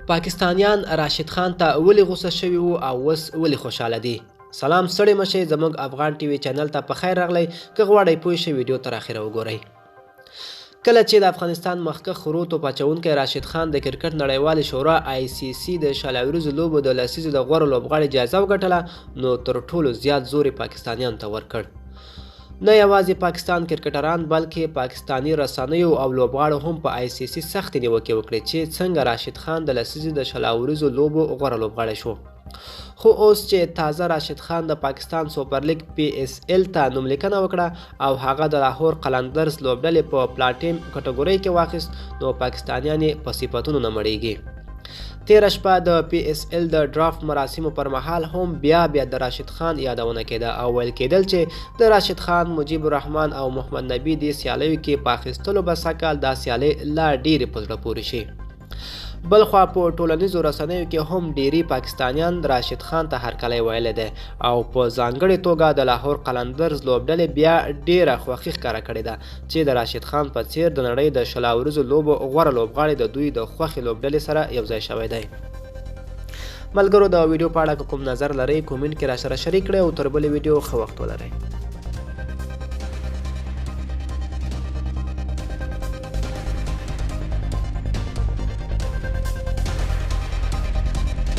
پاکستانیان راشد خان ته ولې غوسه شوي وو او اوس ولې خوشحاله دي؟ سلام ستړي مشئ، زموږ افغان ټي وي چینل ته په خیر راغلی. که غواړئ پوه شئ ویډیو تر اخره وګورئ. کله چې د افغانستان مخکښ خروط توپاچونکی راشد خان د کرکټ نړیوالې شورا ICC د شل اوریزو لوبو د لسیزو د غوره لوبغاړي جایزه وګټله، نو تر ټولو زیات زور یې پاکستانیانو ته ورکړ. نه یوازې پاکستان کرکټران بلکې پاکستاني رسنیو او لوبغاړو هم په ICC سختې نیوکې وکړې چې څنګه راشد خان د لسیزې د شل اوریزو لوبو غوره لوبغاړی شو. خو اوس چې تازه راشد خان د پاکستان سوپر لیګ PSL ته نوملیکنه وکړه او هغه د لاهور قلندرز لوبډلې په پلاټیم کټګورۍ کې واخیست، نو پاکستانیان یې په صفتونو نه مړیږي. تیره شپه د PSL د ډرافت مراسمو پر مهال هم بیا د راشد خان یادونه کېده او ویل کېدل چې د راشد خان، مجیب الرحمن او محمد نبي دې سیالیو کې په اخیستلو به سږکال دا سیالۍ لا ډېرې په زړه پورې شي. بلخوا په ټولنیزو رسنیو کې هم ډیری پاکستانیان راشد خان ته هرکلی ویلی دی او په ځانګړې توګه د لاهور قلندرز لوبډلې بیا ډیره خوښي ښکاره کړې ده چې د راشد خان په څیر د نړۍ د شل اوریزو لوبو غوره لوبغاړی د دوی د خوښې لوبډلې سره یوځای شوی دی. ملګرو، د ویډیو په اړه کوم نظر لرئ کومنټ کې راسره شریک کړئ او تر بلې ویډیو ښه وخت ولرئ.